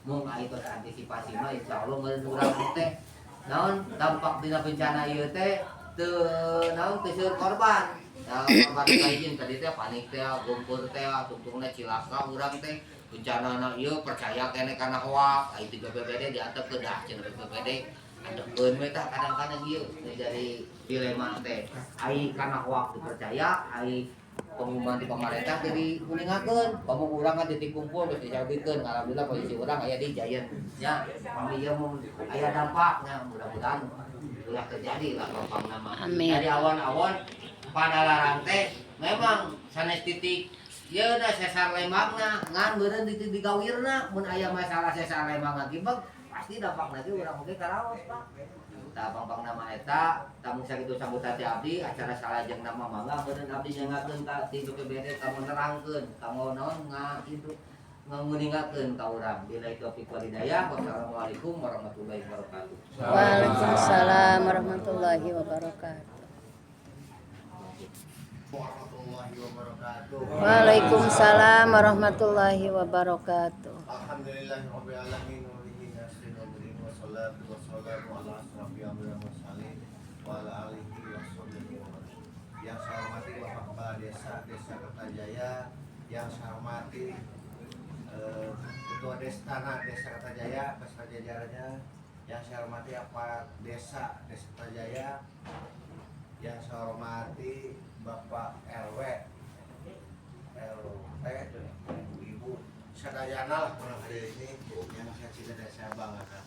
Mung itu antisipasi mah insyaallah meureun urang teh naon dampak dina bencana ieu teh teu naon teu seueur korban. Ya korban lain tadi teh panik teh gumpur teh tungtungna cilaka urang teh bencanana ieu percaya keneh kana hoak ai ti BPBD diantepkeun dah cenah BPBD antepkeun we tah kadang-kadang ieu jadi dilema teh ai kana hoak dipercaya ai pengumuman di pemerintah jadi kuningakeun pamung urang kan titik kumpul geus dijabikeun alhamdulillah posisi urang aya di Giant nya kami ieu mun aya dampaknya mudah-mudahan ulah terjadi lah gampang nama dari awan-awan panalarang teh memang sanes titik ieu na sesar Lembangna ngan meureun titik digawirna mun aya masalah sesar Lembang ngagibeg pasti dampakna ge urang oge karaos Pak. Tah pangpang nama eta tamu sakitu sambutan ti abdi acara salajeng nama mangga meureun abdi nyangakeun ka ti BPBD kamu nerangkeun kamu naon kitu nguningakeun ka urang bila taufiq wal hidayah. Wassalamualaikum warahmatullahi wabarakatuh. Waalaikumsalam warahmatullahi wabarakatuh. Waalaikumsalam warahmatullahi wabarakatuh. Alhamdulillahirabbil alamin wa bihi nasta'in wassalatu wassalamu ala asrofil anbiya'i wal mursalin wa ala alihi washabbihi wa man. Yang saya hormati Bapak Kepala Desa Kertajaya, yang saya hormati Ketua Destana Desa Kertajaya beserta jajarannya, yang saya hormati aparat Desa Kertajaya, yang saya hormati Bapak RW, RT, Ibu Sadayana lah kurang hari ini yang saya cinta dan saya banggakan.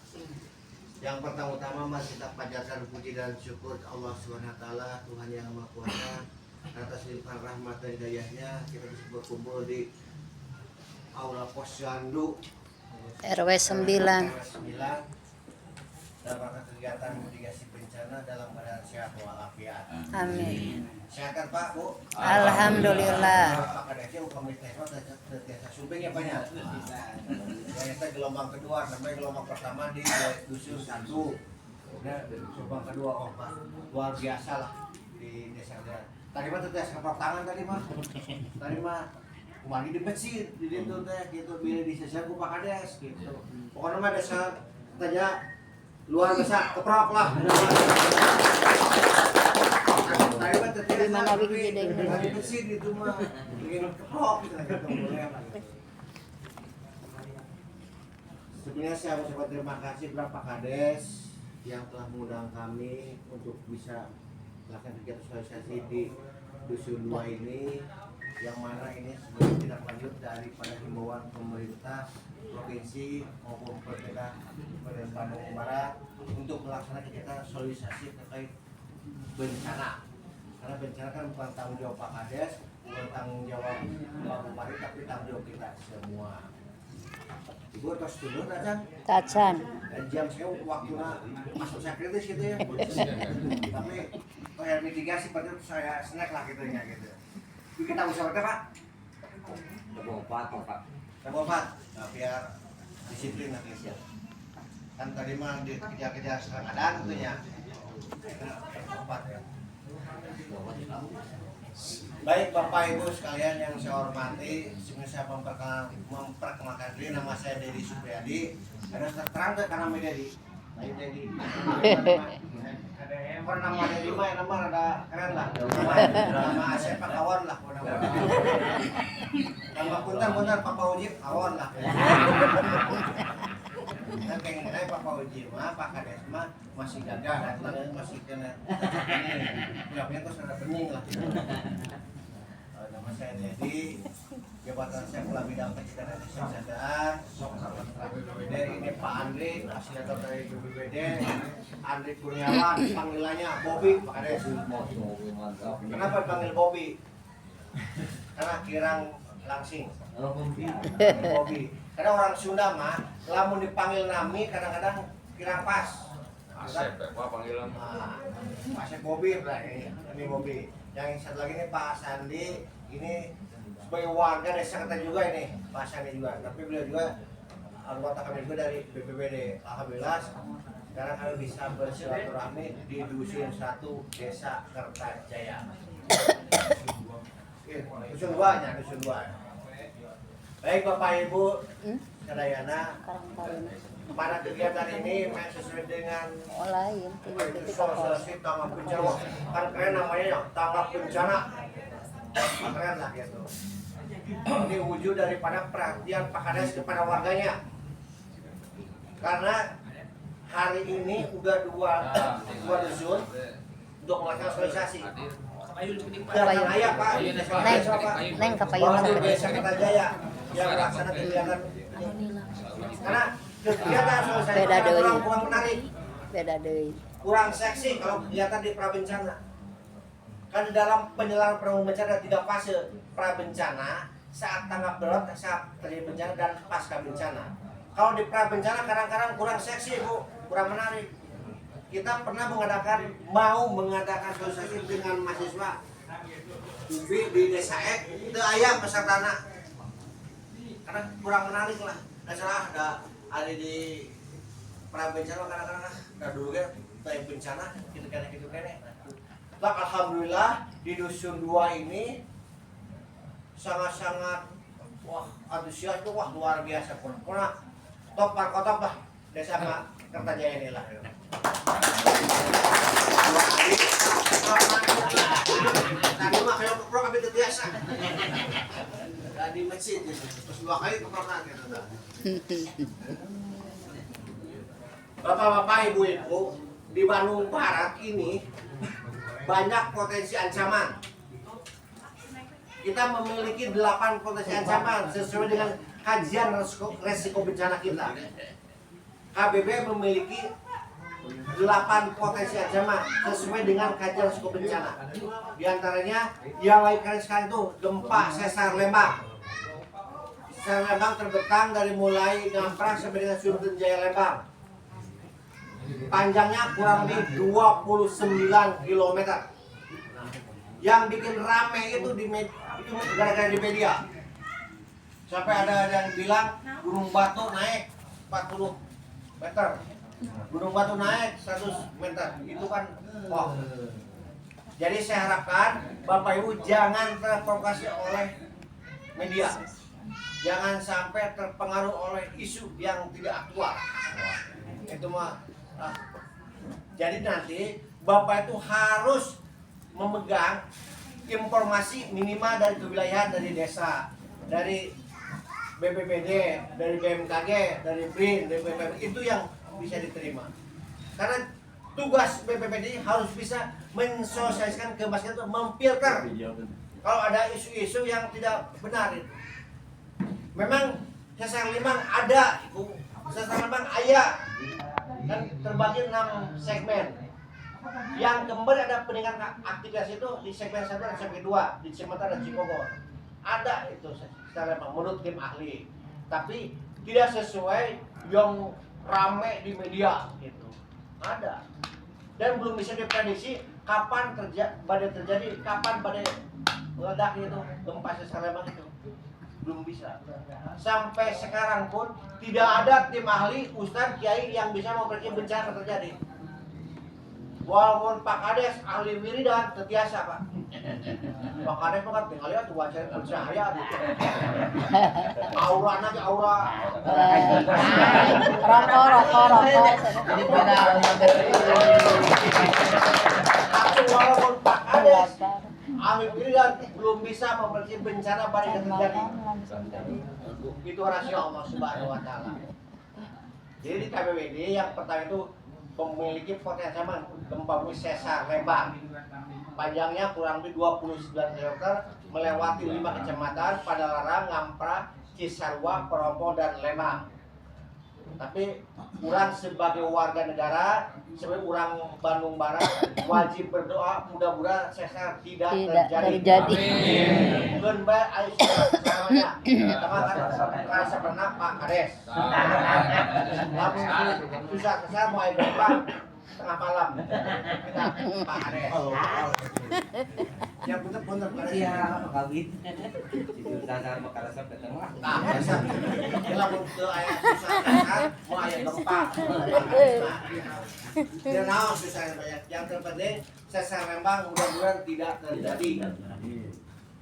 Yang pertama-tama mari kita panjatkan puji dan syukur ke Allah SWT, Tuhan yang Maha Kuasa, atas limpahan rahmat dan hidayahnya kita bisa berkumpul di Aula Posyandu RW 9. dalam kegiatan mitigasi bencana dalam keadaan sehat walafiat. Amin. Sehat kan Pak, Bu? Alhamdulillah. Pak Kadesnya Komite Desa Sumbing ya Pak ya? Yang itu gelombang kedua, sampai gelombang pertama di Dusun 1. Kemudian gelombang kedua, oh Pak, luar biasa lah di desa. Tadi mah tes kepak tangan tadi mah. Tadi mah kembali di masjid, di situ teh gitu bila di sisa ku Pak Kades gitu. Pokoknya mah desa tanya luar biasa keprok lah. Tadi mah teh di masjid itu mah bikin keprok gitu boleh. Sebenarnya saya ucapkan terima kasih kepada Pak Kades yang telah mengundang kami untuk bisa melakukan kegiatan sosialisasi di Dusun 2 ini, yang mana ini sebenarnya tidak lanjut daripada himbauan pemerintah provinsi maupun pemerintah Bandung Barat untuk melaksanakan kegiatan sosialisasi terkait bencana. Karena bencana kan bukan tanggung jawab Pak Kades, bukan tanggung jawab Pak Bupati, tapi tanggung jawab kita semua. Ibu tos dulu Tacan. dan jam saya waktunya masuk saya kritis gitu ya. Tapi kayak mitigasi pada saya snack lah gitu ya gitu. Yuk kita usaha Pak. Obat. Nah, biar disiplin nanti ya. Kan tadi mah dikejar-kejar keadaan tentunya. Obat ya. Baik Bapak Ibu sekalian yang saya hormati, sebelum saya memperkenalkan diri, nama saya Dedi Supriyadi. Ada terang ke karena Dedi. Baik Dedi. Ada yang nama Dedi mah nama ada keren lah. Nama saya Pak Kawan lah. Nama punten Pak Pauji Kawan lah. Dan pengen Pak Pauji mah Pak Kades mah masih gagah, masih kena. Punya terus ada bening lah. Nama saya Dedi, jabatan saya Kepala Bidang Pendidikan dan Kesehatan. Ini Pak Andri, Asosiator dari BPBD, Andri Kurniawan, panggilannya Bobby, Pak Kades. Kenapa dipanggil Bobby? Karena kirang langsing. Bobby. Karena orang Sunda mah, lamun dipanggil Nami kadang-kadang kirang pas. Asep, Pak panggilan. Asep Bobby lah ini Bobby. Yang satu lagi ini Pak Sandi, ini sebagai warga desa kita juga ini Pak Sandi juga. Tapi beliau juga anggota kami juga dari BPBD. Alhamdulillah sekarang kami bisa bersilaturahmi di Dusun 1 Desa Kertajaya. Dusun 2 nya, Dusun 2. Baik Bapak Ibu, Hmm? Kadayana, Sekarang kawin. pada kegiatan ini sesuai dengan Oh lain, apa itu tiga sosialisasi tanggap bencana. Kan keren namanya ya, tanggap bencana. Keren lah gitu. Ini wujud daripada perhatian Pak Kades kepada warganya. Karena hari ini udah dua dusun untuk melakukan sosialisasi. Dan ayah Pak, Neng kapayun Bahwa di sampai Desa Kertajaya yang melaksanakan kegiatan karena kegiatan sosialisasi Beda karena deui. kurang menarik, beda deui. kurang seksi kalau kegiatan di prabencana. Kan di dalam penyelenggaraan penanggulangan bencana ada 3 fase: prabencana, saat tanggap darurat, saat terjadi bencana, dan pasca bencana. Kalau di prabencana kadang-kadang kurang seksi Bu, kurang menarik. Kita pernah mau mengadakan sosialisasi dengan mahasiswa di Desa Ek, itu ayam pesertana. Karena kurang menarik lah. Nggak salah ada di prabencana kadang-kadang lah dulu kan kayak bencana gitu kene. Nah, alhamdulillah di dusun 2 ini sangat-sangat antusias tuh, luar biasa pun. Top lah Desa Kertajaya ini lah. Tadi mah kayak keprok tapi biasa. Di masjid gitu. Terus 2 kali keprokan gitu. Bapak-bapak, ibu-ibu, di Bandung Barat ini banyak potensi ancaman. Kita memiliki 8 potensi ancaman sesuai dengan kajian resiko bencana kita. KBB memiliki 8 potensi ancaman sesuai dengan kajian resiko bencana. Di antaranya yang lagi kalian sekarang itu gempa sesar Lembang. Sesar Lembang terbentang dari mulai Ngamprak sampai dengan Sunten Jaya Lembang. Panjangnya kurang lebih 29 km. Yang bikin rame itu itu gara-gara di media. Sampai ada yang bilang Gunung Batu naik 40 meter. Gunung Batu naik 100 meter. Itu kan wow. Jadi saya harapkan Bapak Ibu jangan terprovokasi oleh media. Jangan sampai terpengaruh oleh isu yang tidak aktual. Itu mah. Jadi nanti Bapak itu harus memegang informasi minimal dari kewilayahan, dari desa, dari BPBD, dari BMKG, dari BRIN, dari BPBD, itu yang bisa diterima. Karena tugas BPBD harus bisa mensosialisasikan ke masyarakat, memfilter kalau ada isu-isu yang tidak benar itu. Memang sesar Lembang ada, sesar Lembang ayah kan terbagi 6 segmen. Yang kembali ada peningkatan aktivitas itu di segmen 1 dan segmen 2 di Cimahi dan Cibogor. Ada itu secara menurut tim ahli. Tapi tidak sesuai yang rame di media gitu. Ada. Dan belum bisa diprediksi kapan badai terjadi, kapan badai meledak itu, gempa sesar Lembang itu. Belum bisa. Sampai sekarang pun tidak ada tim ahli, ustadz, kiai yang bisa memprediksi bencana terjadi. Walaupun Pak Kades ahli wiridan terbiasa Pak. Pak Kades kan tinggal lihat wajah bercahaya gitu. Aura nanti aura. Rokok. Jadi beda. Tapi walaupun Pak Kades ahli wiridan belum bisa memprediksi bencana badai yang terjadi. Itu rahasia Allah Subhanahu wa taala. Jadi di KBWD yang pertama itu memiliki potensi ancaman gempa bumi sesar Lembang. Panjangnya kurang lebih 29 km, melewati 5 kecamatan: Padalarang, Ngamprak, Cisarua, Perompo, dan Lembang. Tapi kurang sebagai warga negara, sebagai orang Bandung Barat, wajib berdoa mudah-mudahan sesar tidak terjadi. Bukan baik semuanya. Pertama kan sebenarnya Pak Kades. Lalu susah sesar mau gempa tengah malam. Kita Pak Kades. Ya bener-bener Iya, kawin. Jujur dasar makarasap ke tengah. Nah, bisa. Bila untuk ayat susah kan, mau ayat gempa. Dia naon susah banyak. Yang terpenting sesar Lembang mudah-mudahan tidak terjadi.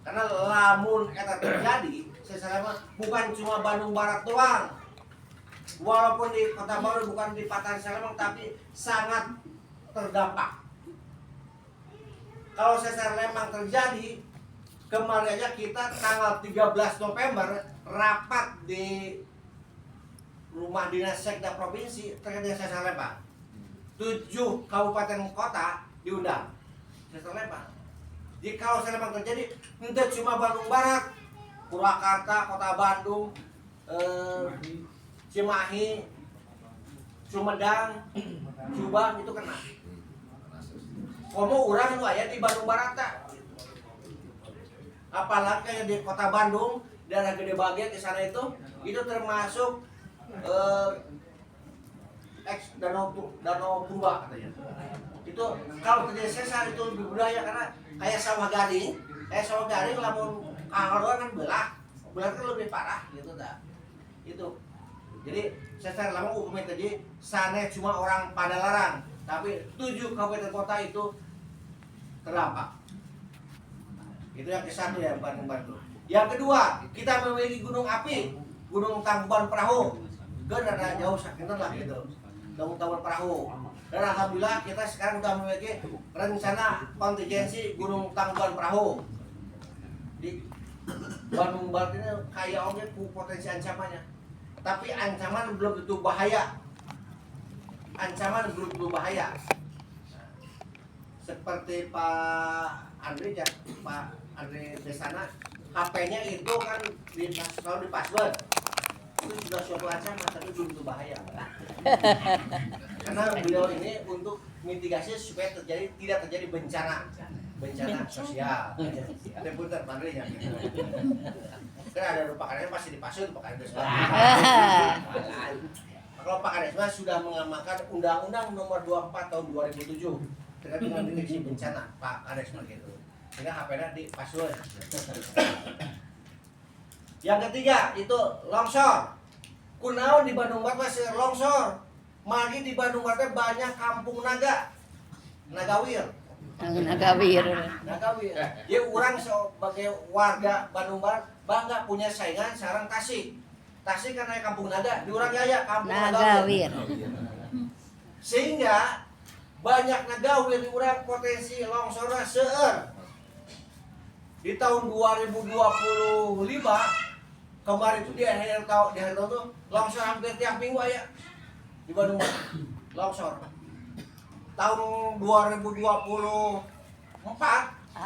Karena lamun eta terjadi, Sesar Lembang bukan cuma Bandung Barat doang. Walaupun di Kota Baru bukan di Patahan Sesar Lembang, tapi sangat terdampak. Kalau Sesar Lembang terjadi, kemarin aja kita tanggal 13 November rapat di Rumah Dinas Sekda Provinsi terkait dengan Sesar Lembang. 7 kabupaten kota diundang Sesar Lembang. Jadi kalau Sesar Lembang terjadi, tidak cuma Bandung Barat, Purwakarta, Kota Bandung, Cimahi, Sumedang, Subang itu kena. Komo urang nu aya di Bandung Barat tak. Apalagi kayak di Kota Bandung, daerah Gede Bage di sana itu termasuk danau Purba katanya. Itu kalau terjadi sesar itu lebih berbahaya karena kayak sawah garing lamun kahaloan kan belah kan lebih parah gitu dah. Itu. Jadi sesar lama hukumnya tadi sana cuma orang Padalarang, tapi 7 kabupaten kota itu terdampak. Itu yang ke-1 ya, Bandung. Yang kedua, kita memiliki gunung api, Gunung Tangkuban Perahu. Kan ada jauh sakinten lah gitu. Gunung Tangkuban Perahu. Dan alhamdulillah kita sekarang sudah memiliki rencana kontingensi Gunung Tangkuban Perahu. Di Bandung Barat ini kayak oke potensi ancamannya. Tapi ancaman belum tentu bahaya. Seperti Pak Andre Desana, HP-nya itu kan kalau di password itu sudah suatu ancaman, tapi belum tentu bahaya. Karena beliau ini untuk mitigasi supaya tidak terjadi bencana sosial. Ada putar Andre-nya. Kan ada pakannya pasti dipasung Pak Kades. Kalau Pak Kades sudah mengamalkan Undang-Undang Nomor 24 Tahun 2007 terkait dengan mitigasi bencana, Pak Kades begitu. Sehingga HP-nya dipasung. Yang ketiga itu longsor. Kunaon di Bandung Barat masih longsor. Mari di Bandung Barat banyak kampung nagawir. Nagawir. Jadi orang sebagai warga Bandung Barat bangga punya saingan sarang Tasik. Tasik kan aya kampung naga, di urang aya kampung nagawir. Sehingga banyak nagawir di urang potensi longsorna seueur. Di tahun 2025 kemarin itu di akhir tahun tuh longsor hampir tiap minggu aya di Bandung Barat. Longsor. Tahun 2024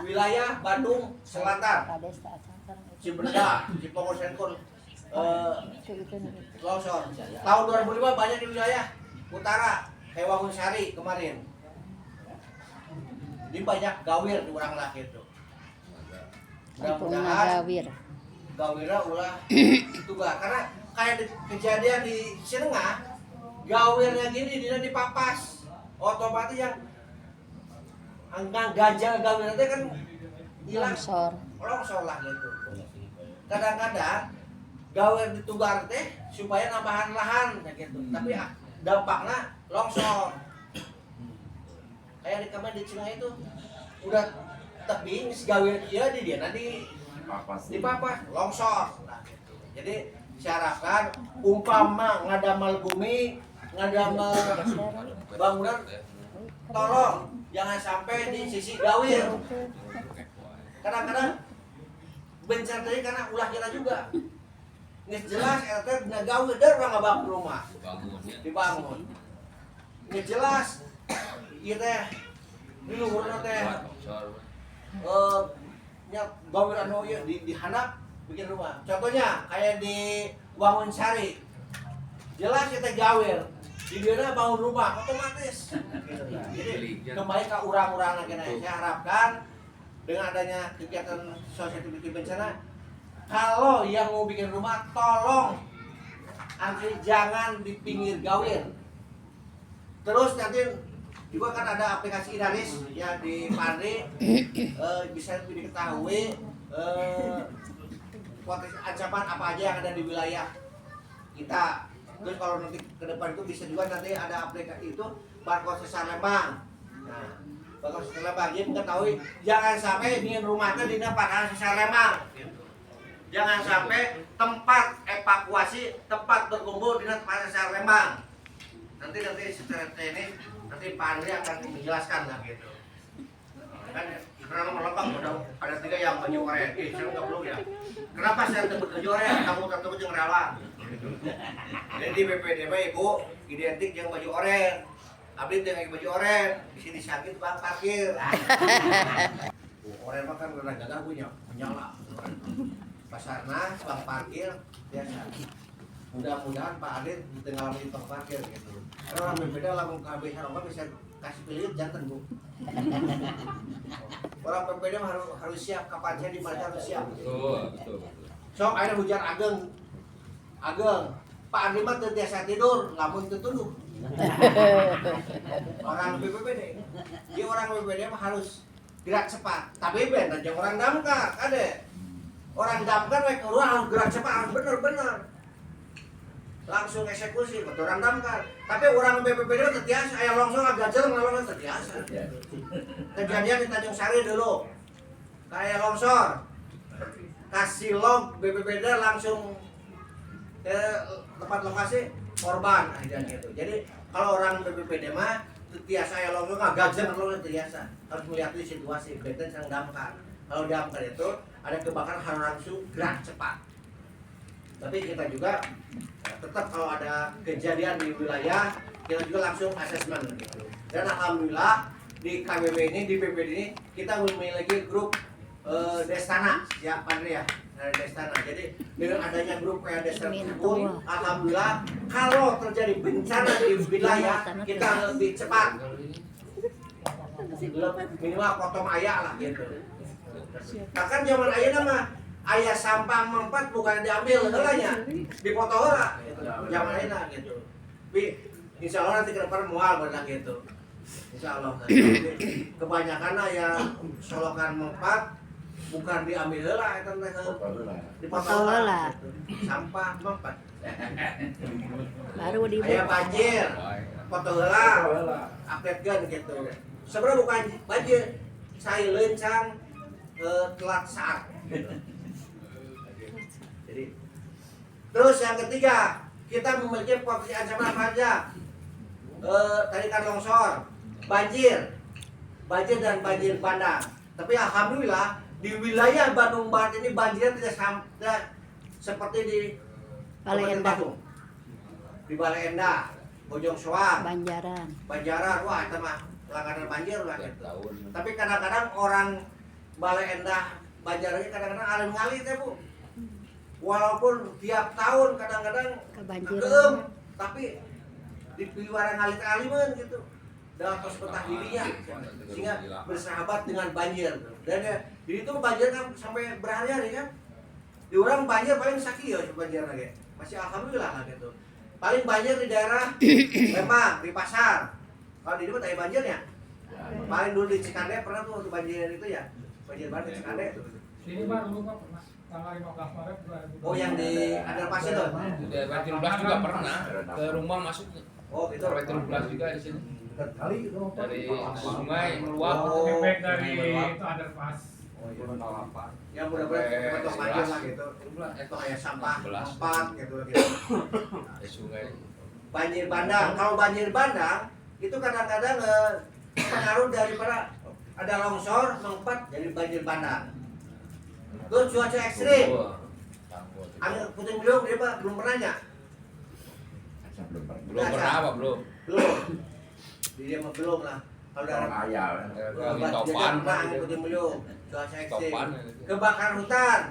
wilayah Bandung Selatan, Ciberda, Cipongo Sentul, longsor. Tahun 2005 banyak di wilayah utara, kayak Wangunsari kemarin. Jadi banyak gawir di urang lah gitu. Mudah-mudahan gawirnya ulah tugas, karena kayak kejadian di Sinengah, gawirnya gini dia dipapas, otomatis yang ganjal gawirnya kan hilang, longsor lah gitu. Kadang-kadang gawir ditugar teh supaya nambahan lahan gitu, tapi dampaknya longsor. Kayak di kamar di Cina itu udah tebing gawir dia di dia nanti dipapas longsor. Nah, gitu. Jadi diharapkan umpama ngadamal bumi, ngadamal bangunan, tolong jangan sampai di sisi gawir. Kadang-kadang bencana tadi karena ulah kita juga. Nges jelas eta dina gawir der urang ngabangun rumah. Dibangun. Nges jelas ieu teh di luhurna teh nya gawir anu ieu dihandap bikin rumah. Contohnya kayak di Wangunsari. Jelas kita gawir. Di dieu bangun rumah otomatis. Jadi kembali ke urang-urang lagi. Saya harapkan dengan adanya kegiatan sosialisasi bencana, kalau yang mau bikin rumah tolong antri jangan di pinggir gawir. Terus nanti juga kan ada aplikasi Inaris ya di Pandri, bisa lebih diketahui potensi ancaman apa aja yang ada di wilayah kita. Terus kalau nanti ke depan itu bisa juga nanti ada aplikasi itu barcode Sesar Lembang. Nah, barcode Sesar Lembang dia mengetahui jangan sampai bikin rumahnya di Patahan Sesar Lembang. Jangan sampai tempat evakuasi, tempat berkumpul di tempat sesar Lembang. Nanti secara teknis nanti Pak Andri akan menjelaskan lah gitu. Kan karena melengkap udah ada 3 yang baju oranye. Saya nggak belum ya. Kenapa saya tebut baju oranye? Kamu tertebut yang relawan. Jadi di BPDB Ibu identik yang baju oranye. Abdi dengan baju oranye. Di sini sakit Bang parkir. Oranye mah kan udah gagah punya menyala. Pasarna Bang parkir biasa. Mudah-mudahan Pak Adit tinggal di tempat parkir gitu. Karena orang berbeda langsung kehabisan orang bisa kasih pilih jantan Bu. Orang berbeda harus siap kapan saya di mana harus siap. Betul. Sok ada hujan ageng. Pak Adit mah teu biasa tidur, lamun teu tunduk. Orang BPBD. Dia orang BPBD mah harus gerak cepat. Tapi bener jeung orang damkar, ade. Orang damkar we keluar harus gerak cepat, harus bener-bener. Langsung eksekusi buat orang damkar. Tapi orang BPBD mah terbiasa, aya longsor agak jeleng lawan terbiasa. Kejadian di Tanjung Sari dulu. Kayak longsor. Kasih log BPBD langsung ke tempat lokasi korban aja gitu. Jadi kalau orang BPBD mah terbiasa aya longsor agak jeleng lawan terbiasa. Harus melihat situasi beten sang damkar. Kalau damkar itu ada kebakaran harus langsung gerak cepat. Tapi kita juga tetap kalau ada kejadian di wilayah kita juga langsung asesmen gitu. Dan alhamdulillah di KBB ini di BPD ini kita memiliki grup Destana ya Pak Andri ya dari Destana. Jadi dengan adanya grup kayak Destana pun alhamdulillah kalau terjadi bencana di wilayah kita lebih cepat. Minimal potong ayah lah gitu. Bahkan zaman ayah nama ayah sampah mempat bukan diambil helanya dipoto heula gitu. Zaman ayeuna gitu. Tapi insyaallah nanti ke depan moal benar gitu. Insyaallah. Kebanyakan ayah solokan mempat bukan diambil heula eta teh dipoto heula. Sampah mempat. Baru di Ayah banjir. Foto heula. Updatekeun gitu. Sebenarnya bukan banjir. Saya lencang telat saat. Jadi, terus yang ketiga kita memiliki potensi ancaman apa aja? Tadi kan longsor, banjir dan banjir bandang. Tapi alhamdulillah di wilayah Bandung Barat ini banjirnya tidak seperti di Balai Endah, di Balai Endah, Bojong Soang, Banjaran, wah itu mah langganan banjir lah gitu. Tapi kadang-kadang orang Balai Endah, Banjaran ini kadang-kadang alim ngali teh Bu. Walaupun tiap tahun kadang-kadang kebanjiran, tapi di piwara ngalit aliman gitu dalam perspektif dirinya sehingga bersahabat dengan banjir. Dan ya, jadi itu banjir kan sampai berhari-hari kan. Di orang banjir paling sakit ya banjir lagi. Masih alhamdulillah lah gitu. Paling banjir di daerah Lembang, di pasar. Kalau di mana tanya banjirnya? Paling dulu di Cikande pernah tuh waktu banjir itu ya. Banjir banget di Cikande. Ini Pak dulu Pak pernah tanggal 15 Maret 2020. Oh yang di Underpass itu? Di RW 13 juga pernah ke rumah masuk. Oh itu RW 13 juga di sini. kali itu Dari sungai meluap. Efek dari itu underpass. Oh iya apa? Ya mudah-mudahan potong banjir lah gitu. Itu kayak sampah empat gitu. Di sungai. Banjir bandang. Kalau banjir bandang itu kadang-kadang pengaruh daripada ada longsor mengempat jadi banjir bandang. Terus cuaca ekstrim. Angin puting beliung dia Pak belum pernah ya? Belum pernah apa belum? Belum. Dia mah belum lah. Kalau daerah Ayah. Topan. Topan. Angin puting beliung. Cuaca ekstrim. Topan. Kebakaran hutan.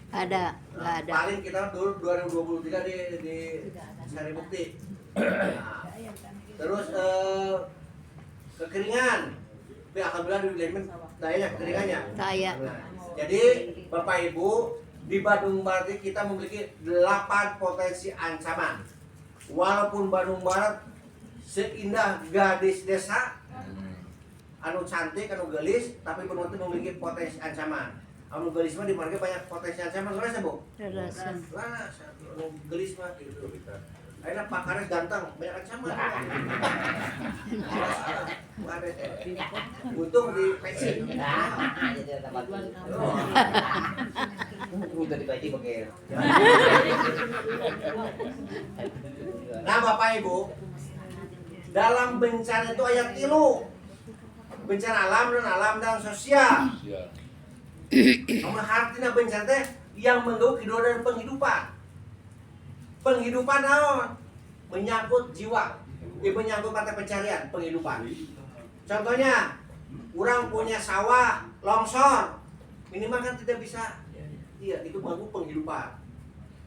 nggak ada. Paling kita dulu 2023 di Sari Bukti. Nah, terus kekeringan. Tapi alhamdulillah di wilayah dayanya kekeringannya. Saya Nah, jadi Bapak Ibu di Bandung Barat kita memiliki 8 potensi ancaman. Walaupun Bandung Barat seindah gadis desa, anu cantik, anu gelis, tapi benar memiliki potensi ancaman. Anu gelis mah di marga banyak potensi ancaman, ngerasa Bu? rasa Ngerasa, anu gelis mah gitu. Akhirnya pakarnya ganteng, banyak ancaman. Untung di pensi. Udah dikaji pakai. Nah Bapak Ibu, dalam bencana itu ayat 3. Bencana alam dan sosial. Iya. Kamu artinya bencana teh yang mengganggu kehidupan dan penghidupan. Penghidupan naon? Menyangkut jiwa. Menyangkut mata pencarian penghidupan. Contohnya, orang punya sawah longsor, minimal kan tidak bisa. Iya, itu mengganggu penghidupan.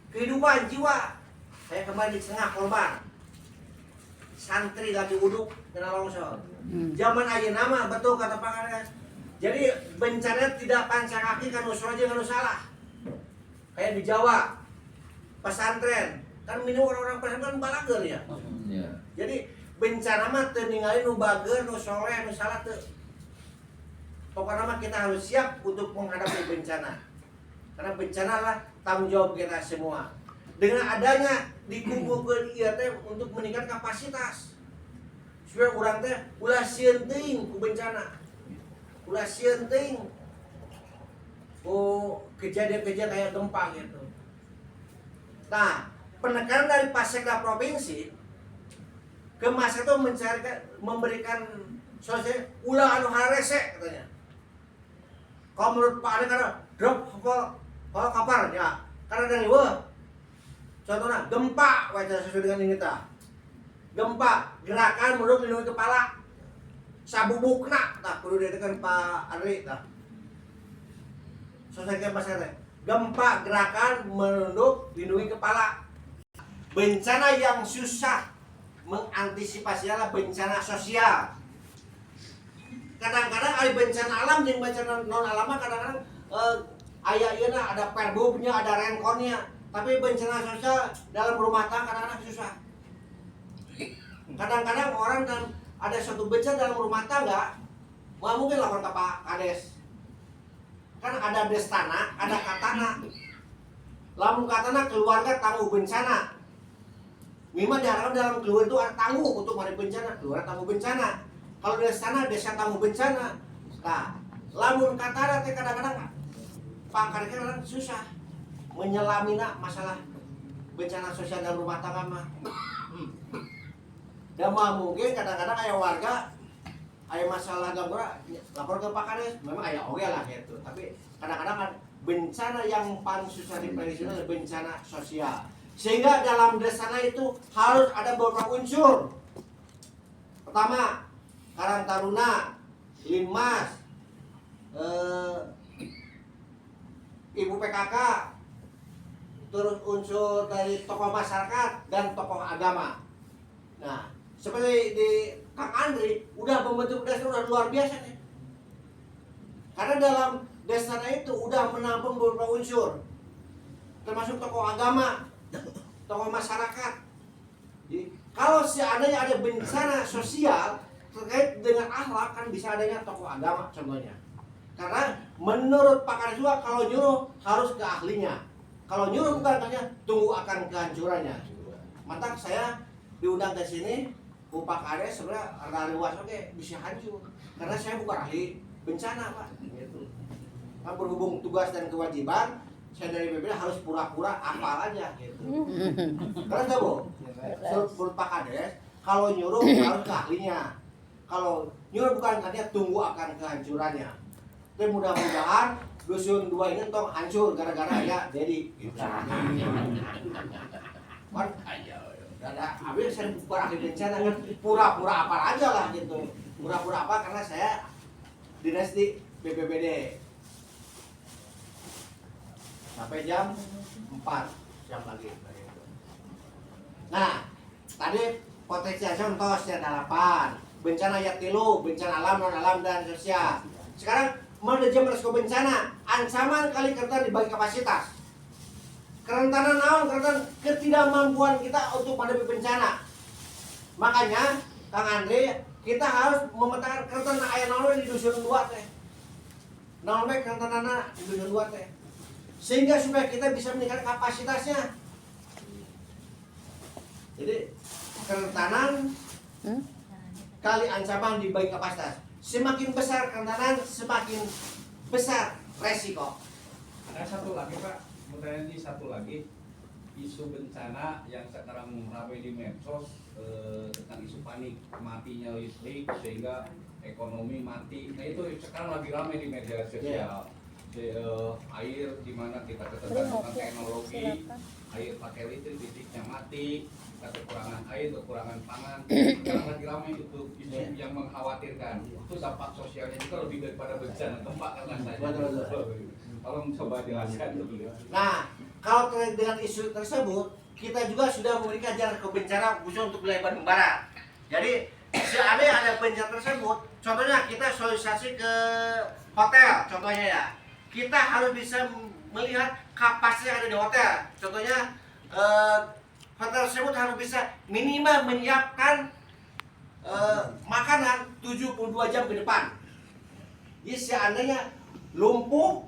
Kehidupan jiwa. Saya kembali di tengah korban. Santri lagi uduk kena longsor. Zaman ayeuna mah betul kata Pak Kades. Jadi bencana tidak pancang kaki kan usul aja kan salah. Kayak di Jawa, pesantren kan minum orang-orang pesantren balager ya. Iya. Jadi bencana mah teu ningali nu bager, nu soleh, nu salah teu. Pokoknya mah kita harus siap untuk menghadapi bencana. Karena bencana lah tanggung jawab kita semua. Dengan adanya dikumpulkeun ieu teh untuk meningkatkan kapasitas. Supaya urang teh ulah sieun teuing ku bencana. Ulah sieun teuing. Oh, kejadian-kejadian kayak gempa gitu. Nah, penekanan dari Pasekda provinsi ke Mas itu memberikan solusi ulah anu harese katanya. Kalau menurut Pak Ade karena drop kalau kapal ya karena dari contohnya gempa wajah sesuai dengan ini ta. Gempa gerakan menurut lindungi kepala sabubukna tah kudu ditekan Pak Andri tah. Selesai Mas Ade. Gempa gerakan menunduk lindungi kepala. Bencana yang susah mengantisipasi adalah bencana sosial. Kadang-kadang ada bencana alam jeung bencana non alam kadang-kadang aya ieu ada perbubnya, ada renkonnya, tapi bencana sosial dalam rumah tangga kadang-kadang susah. Kadang-kadang orang dan ada suatu bencana dalam rumah tangga, nggak mungkin lapor ke Pak Kades. Kan ada destana, ada katana. Lamun katana keluarga tangguh bencana. Memang diharapkan dalam keluarga itu ada tangguh untuk menghadapi bencana, keluarga tangguh bencana. Kalau destana, desa tangguh bencana. Nah, lamun katana teh kadang-kadang Pak Kades kadang susah menyelamina masalah bencana sosial dalam rumah tangga mah. Dan mungkin kadang-kadang aya warga aya masalah gangguan lapor ke Pak Kades, memang aya oge lah gitu. Tapi kadang-kadang kan bencana yang paling susah diprediksi adalah bencana sosial. Sehingga dalam desana itu harus ada beberapa unsur. Pertama, Karang Taruna, Linmas, Ibu PKK, terus unsur dari tokoh masyarakat dan tokoh agama. Nah, seperti di Kang Andri udah membentuk desa udah luar biasa nih. Karena dalam desana itu udah menampung beberapa unsur, termasuk tokoh agama, tokoh masyarakat. Jadi, kalau seandainya ada bencana sosial terkait dengan akhlak kan bisa adanya tokoh agama contohnya. Karena menurut Pak Kades juga kalau nyuruh harus ke ahlinya. Kalau nyuruh bukan ahlinya tunggu akan kehancurannya. Mantap saya diundang ke sini, Bu Pak Kades sebenarnya ada luas oke bisa hancur. Karena saya bukan ahli bencana Pak. Gitu. Nah, berhubung tugas dan kewajiban, saya dari BPD harus pura-pura hafal aja gitu. Karena tahu Bu, menurut Pak Kades kalau nyuruh harus ke ahlinya. Kalau nyuruh bukan ahlinya tunggu akan kehancurannya. Tapi mudah-mudahan dusun 2 ini tong hancur gara-gara ya jadi gitu. Kan ada habis saya bukan ahli bencana kan pura-pura apa aja lah gitu. Pura-pura apa karena saya dinas di BPBD. Sampai jam 4 jam lagi. Nah, tadi potensi contoh ada 8. Bencana ayat 3, bencana alam, non alam dan sosial. Sekarang manajemen resiko bencana, ancaman kali kerentanan dibagi kapasitas. Kerentanan naon? Kerentanan ketidakmampuan kita untuk menghadapi bencana. Makanya, Kang Andre, kita harus memetakan kerentanan aya naon di dusun 2 teh. Naon bae kerentanan di dusun 2 teh. Sehingga supaya kita bisa meningkatkan kapasitasnya. Jadi, kerentanan kali ancaman dibagi kapasitas. Semakin besar kerentanan, semakin besar resiko. Satu lagi Pak, kemudian ini satu lagi isu bencana yang sekarang ramai di medsos tentang isu panik matinya listrik sehingga ekonomi mati. Nah itu sekarang lagi ramai di media sosial. Air di mana kita ketergantungan teknologi, air pakai listrik, listriknya mati, kita kekurangan air, kekurangan pangan. Sekarang lagi ramai itu isu yang mengkhawatirkan. Itu dampak sosialnya juga lebih daripada bencana tempat kan saya. Tolong coba jelaskan dulu. Nah, kalau terkait dengan isu tersebut, kita juga sudah memberikan jalan ke bencana khusus untuk wilayah Bandung Barat. Jadi, seandainya ada bencana tersebut, contohnya kita sosialisasi ke hotel, contohnya ya. Kita harus bisa melihat kapasitas yang ada di hotel. Contohnya, hotel tersebut harus bisa minimal menyiapkan makanan 72 jam ke depan. Jadi seandainya lumpuh,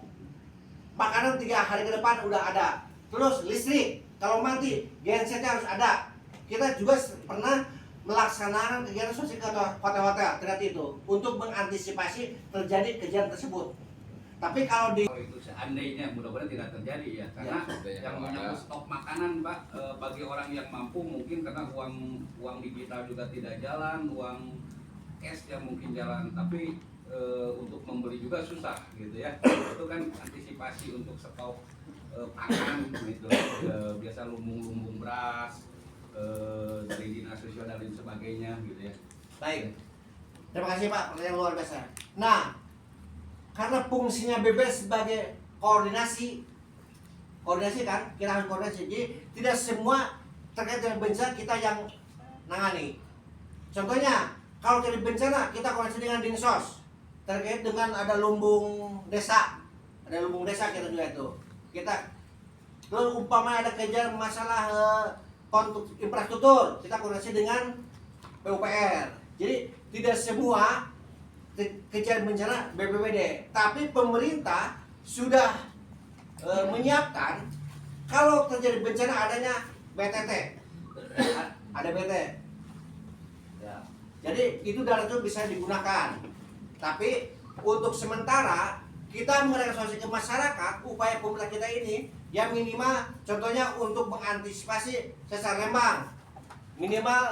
makanan 3 hari ke depan udah ada. Terus listrik, kalau mati gensetnya harus ada. Kita juga pernah melaksanakan kegiatan sosial ke hotel-hotel terkait itu untuk mengantisipasi terjadi kejadian tersebut. Tapi kalau di itu seandainya mudah-mudahan tidak terjadi ya, karena yang menyangkut stok makanan Pak, bagi orang yang mampu mungkin karena uang digital juga tidak jalan, uang cash yang mungkin jalan, tapi untuk membeli juga susah gitu ya. Itu kan antisipasi untuk stok pangan gitu, biasa lumbung-lumbung beras dari dinas sosial dan lain sebagainya gitu ya. baik. Terima kasih Pak, pertanyaan luar biasa. Nah, karena fungsinya BPS sebagai koordinasi kan, kita harus koordinasi. Jadi tidak semua terkait dengan bencana kita yang nangani. Contohnya, kalau terjadi bencana kita koordinasi dengan Dinsos terkait dengan ada lumbung desa, kita juga itu. Kita terus umpamanya ada kejadian masalah infrastruktur, kita koordinasi dengan PUPR. Jadi tidak semua kejadian bencana BPBD, tapi pemerintah sudah menyiapkan kalau terjadi bencana adanya BTT, ada BT. Ya. Jadi itu dana itu bisa digunakan. Tapi untuk sementara kita merealisasi ke masyarakat upaya pemerintah kita ini yang minimal, contohnya untuk mengantisipasi sesar Lembang, minimal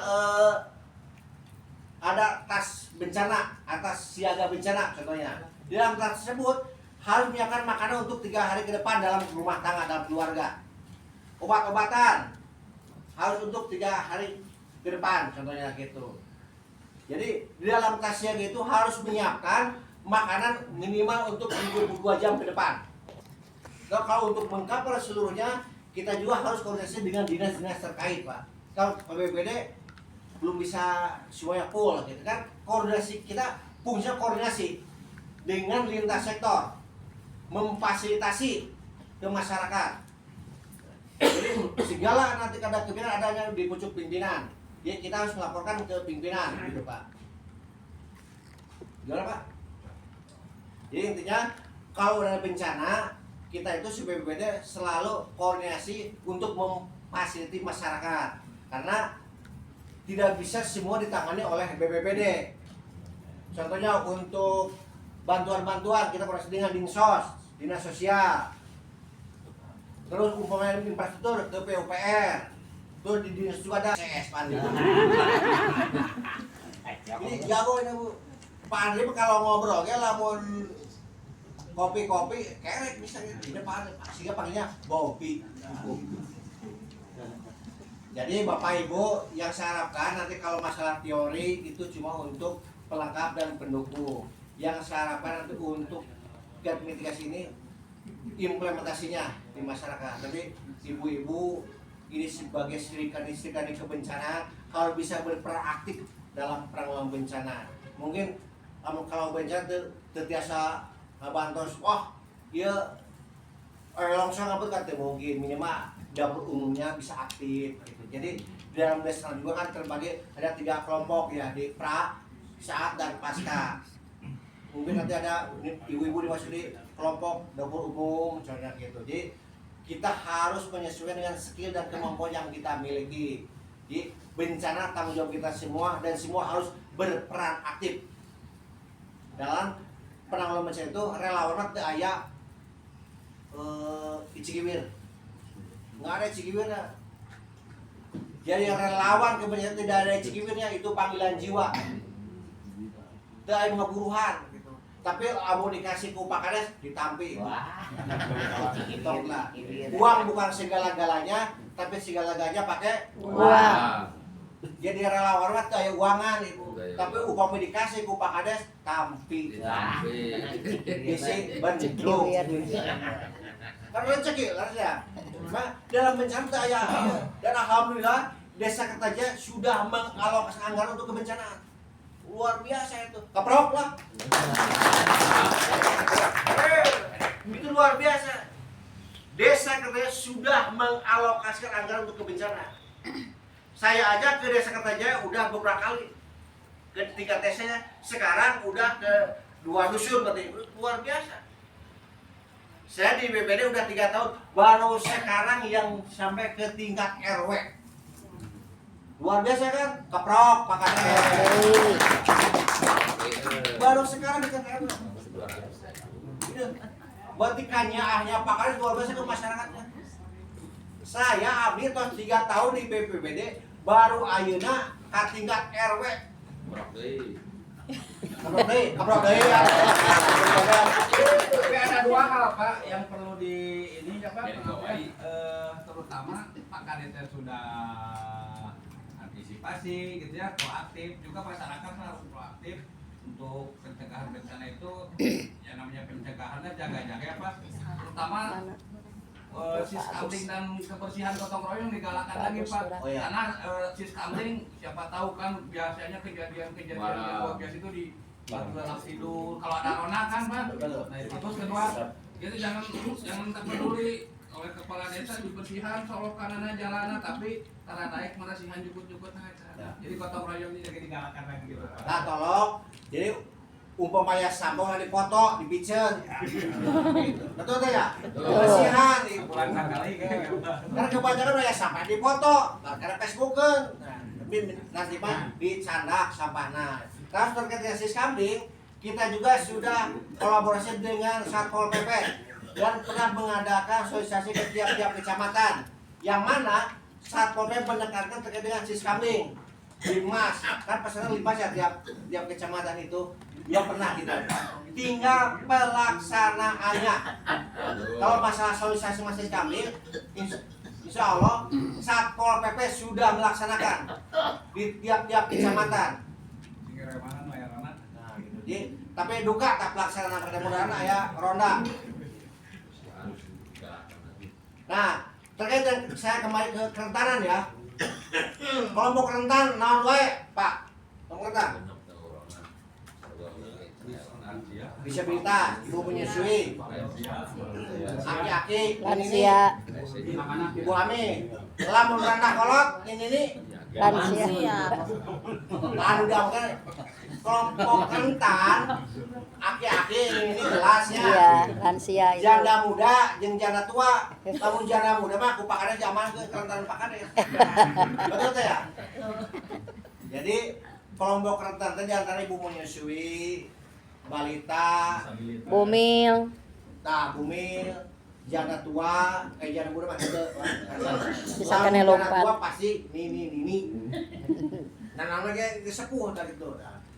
ada tas bencana, atas siaga bencana contohnya. Di dalam tas tersebut harus menyiapkan makanan untuk 3 hari ke depan dalam rumah tangga, dalam keluarga. Obat-obatan harus untuk 3 hari ke depan contohnya gitu. Jadi di dalam tas siaga itu harus menyiapkan makanan minimal untuk 72 jam ke depan. Nah, kalau untuk mengcover seluruhnya kita juga harus koordinasi dengan dinas-dinas terkait Pak. Kalau BPBD belum bisa semuanya full gitu kan. Koordinasi kita fungsinya koordinasi dengan lintas sektor, memfasilitasi ke masyarakat. Jadi segala nanti ada pimpinan adanya di pucuk pimpinan, jadi kita harus melaporkan ke pimpinan gitu Pak. Gimana Pak? Jadi intinya kalau ada bencana kita itu sebagai BPBD selalu koordinasi untuk memfasilitasi masyarakat, karena tidak bisa semua ditangani oleh BPBD. Contohnya untuk bantuan-bantuan kita koordinasi dengan Dinsos, Dinas Sosial. Terus umpamanya infrastruktur ke PUPR. Terus di Dinas juga ada CS Pak Andri. Ini jago ini Bu. Pak Andri kalau ngobrol ya lamun kopi-kopi kerek bisa di depan sehingga panggilnya Bobby. Jadi Bapak Ibu yang saya harapkan nanti kalau masalah teori itu cuma untuk pelengkap dan pendukung. Yang saya harapkan nanti untuk kegiatan mitigasi ini implementasinya di masyarakat. Tapi ibu-ibu ini sebagai serikandi kebencanaan harus bisa berperan aktif dalam penanggulangan bencana. Mungkin kalau bencana terbiasa bantos, wah dia longsor ngabut kan mungkin minimal dapur umumnya bisa aktif gitu. Jadi di dalam desa juga kan terbagi ada 3 kelompok ya, di pra, saat dan pasca. Mungkin nanti ada ibu-ibu dimasuk di kelompok dapur umum contohnya gitu. Jadi kita harus menyesuaikan dengan skill dan kemampuan yang kita miliki. Jadi bencana tanggung jawab kita semua dan semua harus berperan aktif dalam penanggulangan bencana itu. Relawan teu aya Icikiwir. Nggak ada Icikiwirnya. Jadi relawan kebanyakan tidak ada Icikiwirnya, itu panggilan jiwa. Itu aing ngeburuhan gitu. Tapi amu dikasih ku Pak Kades ditampi. Wah. Tong lah. Uang bukan segala-galanya, tapi segala-galanya pakai Uang. Jadi relawan mah kayak uangan ibu. Gaya. Tapi upama dikasih ku Pak Kades tampi. Wah. Isi bentuk. Cikiwir. Kan rezeki lah ya. Nah, dalam bencana ya, dan alhamdulillah desa Kertaja sudah mengalokasikan anggaran untuk kebencanaan. Luar biasa itu. Keprok lah. Itu luar biasa. Desa Kertaja sudah mengalokasikan anggaran untuk kebencanaan. Saya aja ke desa Kertaja udah beberapa kali. Ke 3 desa, sekarang udah ke 2 dusun berarti. Luar biasa. Saya di BPD udah 3 tahun, baru sekarang yang sampai ke tingkat RW. Luar biasa kan? Keprok, Pak Kades. Baru sekarang di tingkat RW. Gitu. Berarti kanyaahnya Pak Kades luar biasa ke masyarakatnya. Saya abdi tos 3 tahun di BPD, baru ayeuna ke tingkat RW. Keprok deui ya. Tapi ada 2 hal Pak yang perlu di ini apa terutama Pak Kades sudah antisipasi gitu ya, proaktif, juga masyarakat harus proaktif untuk pencegahan bencana itu. Ya namanya pencegahannya jaga-jaga ya Pak, terutama siskamling dan kebersihan gotong royong digalakan lagi Pak. Oh, iya. Karena siskamling siapa tahu kan biasanya kejadian-kejadian yang luar biasa itu di batu dalam tidur kalau ada rona kan Pak. Nah itu terus kedua, jadi jangan tak peduli oleh kepala desa dibersihan solokanana jalanan, tapi karena naik merasihan jukut-jukut aja. Jadi gotong royongnya jadi digalakan lagi gitu Pak. Nah, tolong. Jadi umpamanya sambung dipoto, dipicen. Betul tuh ya? Bersihan. Pulang sekali kan. Karena kebanyakan ya sampah dipoto, karena Facebookan. Nah, tapi nanti mah dicandak sampahnya. Terus terkait dengan siskamling, kita juga sudah kolaborasi dengan Satpol PP dan pernah mengadakan sosialisasi ke tiap-tiap kecamatan. Yang mana Satpol PP menekankan terkait dengan siskamling. Limas, kan pesanan limas ya tiap kecamatan itu yang pernah kita. Tinggal pelaksanaannya. Kalau masalah sosialisasi masih kami, insya Allah Satpol PP sudah melaksanakan di tiap-tiap kecamatan. Nah, gitu. Jadi, tapi duka tak pelaksanaan mudah-mudahan ya ronda. Nah, terkait dengan saya kembali ke kerentanan ya. Kelompok rentan naon wae, Pak? Kelompok rentan. Disabilitas, ibu menyusui, aki-aki, Lansia. ibu hamil, lamun rendah kolot, ini Lansia. anu kan kelompok rentan, aki-aki ini jelas ya. Iya, lansia itu. Janda muda, jeung janda tua, lamun janda muda mah ku Pak Kades zaman ke kerentanan Pak Kades. Betul teh ya? Jadi kelompok rentan teh antara ibu menyusui, balita, Bumil. bumil, janda tua, janda muda mah henteu. Bisa kena lompat. Janda tua pasti nini. Nah namanya sepuh tadi itu.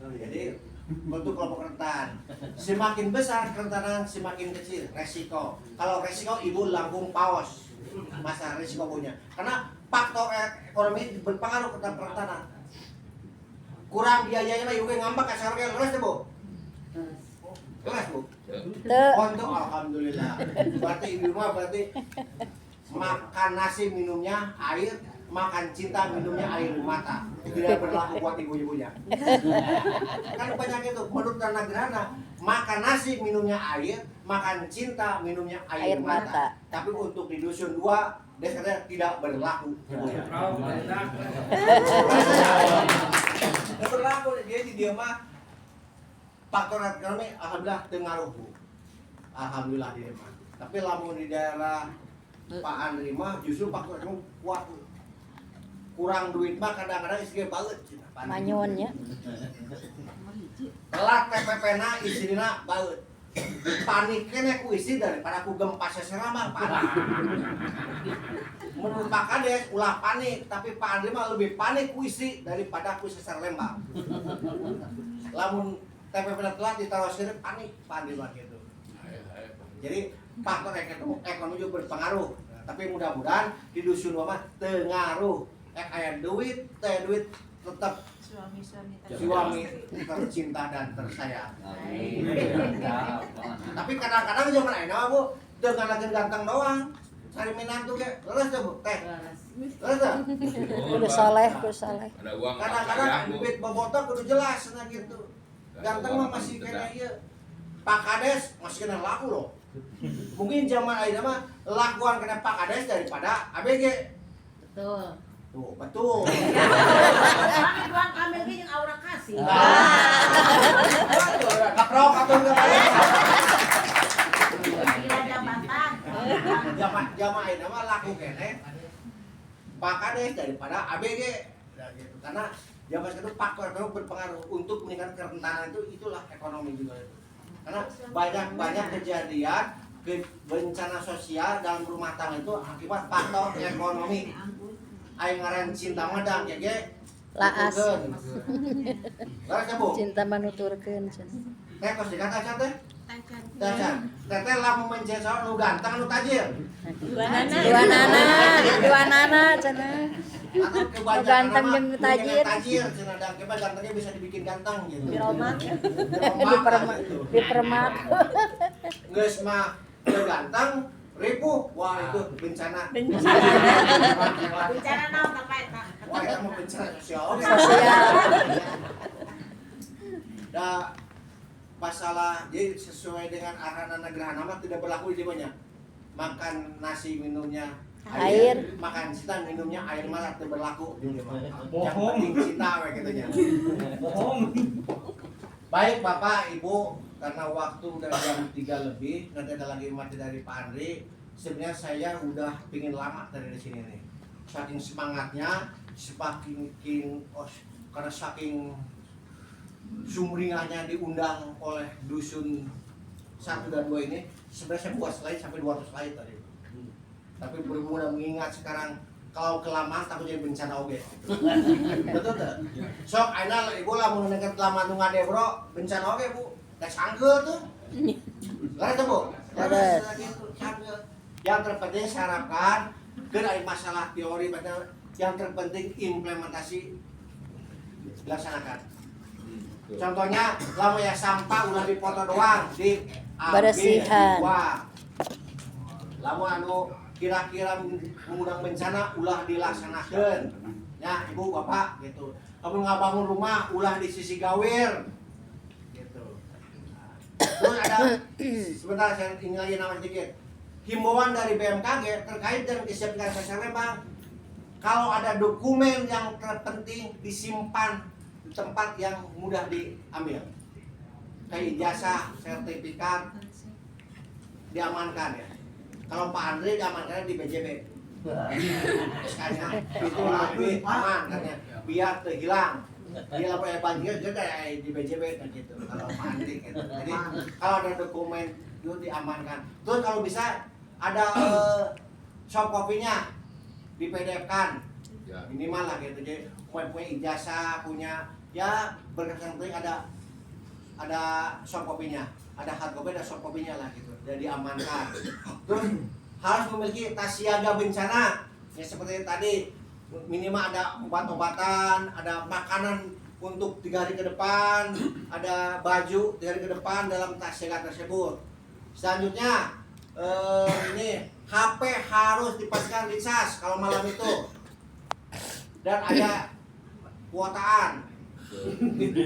Jadi untuk kelompok rentan, semakin besar kerentanan semakin kecil resiko. Kalau resiko ibu lambung paus, masa resiko punya. Karena faktor ekonomi berpengaruh terhadap kerentanan. Kurang biayanya mah ibu ngambek kasar kayak kelas Bu. Kelas Bu. Teu. Untuk alhamdulillah. Berarti ibu mah berarti makan nasi minumnya air, makan cinta minumnya air mata. Tidak berlaku buat ibu-ibunya. Kan banyak itu menurut Dana Gerhana, makan nasi minumnya air, makan cinta minumnya air mata. Tapi untuk di dusun 2 desanya tidak berlaku. Tidak berlaku dia di dia mah faktor ekonomi alhamdulillah tengaruh Bu. Alhamdulillah dia mah. Tapi lamun di daerah Pak Andri mah justru faktor ekonomi kuat. Kurang duit mah kadang-kadang istri banget. Manyonnya. Telat TPP-na istrina banget. panik kene ku isi daripada aku gempa seseramang panik. Menurut Pak Kades ulah panik, tapi Pak Andri mah lebih panik ku isi daripada ku seser lembang. Lamun TPP telat ditaruh sini panik Pak Andri mah gitu. Jadi faktor ekonomi juga berpengaruh. Tapi mudah-mudahan di dusun mah tengaruh. Aya duit, duit tetap suami tercinta dan tersayang. Tapi kadang-kadang zaman ayeuna Bu, teu ngalakeun ganteng doang. Cari minantu ge, leres teh Bu, teh. Leres teh. Kudu saleh, kudu saleh. Ada uang Kadang-kadang duit bobotoh kudu jelas nah gitu. Ganteng mah masih kena ieu. Pak Kades masih kena laku loh. Mungkin zaman ayeuna mah lakuan kena Pak Kades daripada ABG. Betul. Tuh, betul. Kami doang kami lagi yang aura kasih. Kaprok atau enggak? Gila jabatan. Jamaah ayeuna mah laku kene Pak Kades daripada ABG. Nah, gitu. Karena zaman sekarang faktor ekonomi berpengaruh untuk meningkatkan kerentanan itulah ekonomi juga itu. Karena banyak kejadian bencana sosial dalam rumah tangga itu akibat faktor ekonomi. Aing ngaran cinta madang ya ge. Laas. Laras ya Bu. Cinta manuturkeun cenah. Teh kos dikata acan teh? Tacan. Teteh lamun mencet nu ganteng nu tajir. Dua nana cenah. Atau kebanyakan ganteng nama jeung nu tajir. Tajir cenah dan keba gantengnya bisa dibikin ganteng gitu. Diromak. Dipermak. Geus mah teu ganteng ripuh. Wah itu bencana. Bicara naon apa eta? Wah itu mah bencana sosial. Da masalah jadi sesuai dengan arahan Gerhana mah tidak berlaku di banyak. Makan nasi minumnya Air. makan sita minumnya air malah tidak berlaku di mah. Yang penting sita we kitu nya. Baik Bapak Ibu, karena waktu udah jam 3 lebih, nanti ada lagi mati dari Pak Andri. Sebenarnya saya udah pingin lama dari di sini nih. Saking semangatnya, karena saking sumringahnya diundang oleh dusun 1 dan 2 ini, sebenarnya saya buat slide sampai 200 slide tadi. Tapi bermudah mengingat sekarang kalau kelamaan takut jadi bencana oge. Betul tuh. Sok aina ibu lamun nengket lama nu ngadebro bencana oge Bu. Da sangkeul tuh. Laras tuh Bu. Laras. Yang terpenting saya harapkan dari masalah teori yang terpenting implementasi dilaksanakan. Contohnya lama ya sampah ulah dipoto doang di Bersihan. Lama anu kira-kira mengundang bencana ulah dilaksanakan. Ya Ibu Bapak gitu. Kamu ngabangun rumah ulah di sisi gawir. Gitu. Terus ada sebentar saya ingin lagi nama sedikit. Himbauan dari BMKG terkait dengan kesiapan Sesar Lembang. Kalau ada dokumen yang terpenting disimpan di tempat yang mudah diambil. Kayak ijazah, sertifikat diamankan ya. Kalau Pak Andri diamankan di BJB. Sekalinya itu lebih aman katanya, biar terhilang. Dia lapor banjir juga di BJB kan gitu. Kalau Pak Andri gitu. Jadi kalau ada dokumen itu diamankan. Terus kalau bisa ada soft copy-nya di PDF-kan. Minimal lah gitu. Jadi punya ijazah, punya ya berkesan penting ada soft copy-nya. Ada hard copy, ada soft copy-nya lah gitu. Jadi diamankan. Terus harus memiliki tas siaga bencana. Ya seperti tadi minimal ada obat-obatan, ada makanan untuk 3 hari ke depan, ada baju 3 hari ke depan dalam tas siaga tersebut. Selanjutnya ini HP harus dipastikan dicas kalau malam itu. Dan ada kuotaan.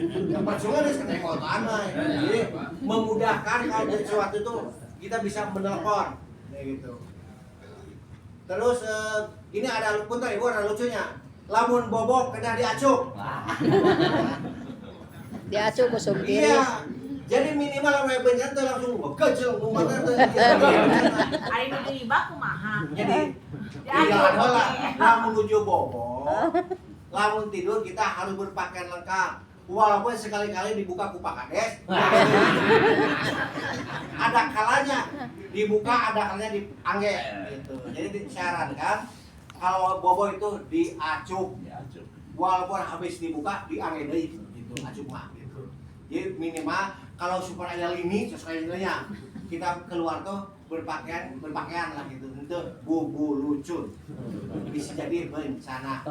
Yang percuma dia sekarang kuotaan lah. Jadi memudahkan kalau sesuatu itu kita bisa menelpon gitu. Terus ini ada punten Ibu, ada lucunya. Lamun bobok kena diacuk. Diacuk ku supir. Iya. Jadi minimal lamun bencana teh langsung bekejel rumahna teh. Ari nu diibak kumaha? Jadi iya adalah lamun menuju bobok. Lamun tidur kita harus berpakaian lengkap. walaupun sekali-kali dibuka ku Pak Kades, ada kalanya dibuka, ada kalanya diangge gitu. Jadi disarankan kalau bobo itu diacuk, walaupun habis dibuka diangge deui gitu, acuk mah gitu. Jadi minimal kalau super ada lini sesuai lininya kita keluar tuh berpakaian lah gitu untuk bubu lucun bisa jadi bencana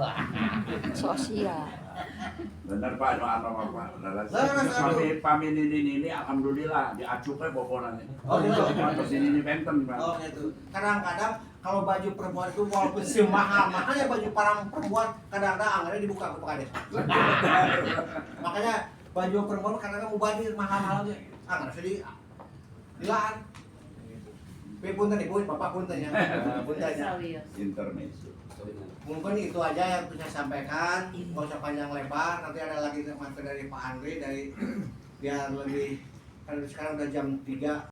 Sosial. Bener Pak, doa Pak. Leres, Pami ini alhamdulillah diacuknya bobonan. Oh, gitu. Terus ini benten Pak. oh gitu. Kadang-kadang kalau baju perempuan itu walaupun semahal-mahalnya baju perempuan kadang-kadang anggarnya dibuka ke Pak Kades. Makanya baju perempuan kadang-kadang mubazir mahal-mahalnya anggar sedih dilaan. Punten ibu, bapak punten ya. Punten ya. Intermezzo. Mungkin itu aja yang bisa sampaikan. Nggak usah panjang lebar. Nanti ada lagi materi dari Pak Andri dari biar lebih. Kan sekarang udah jam 3.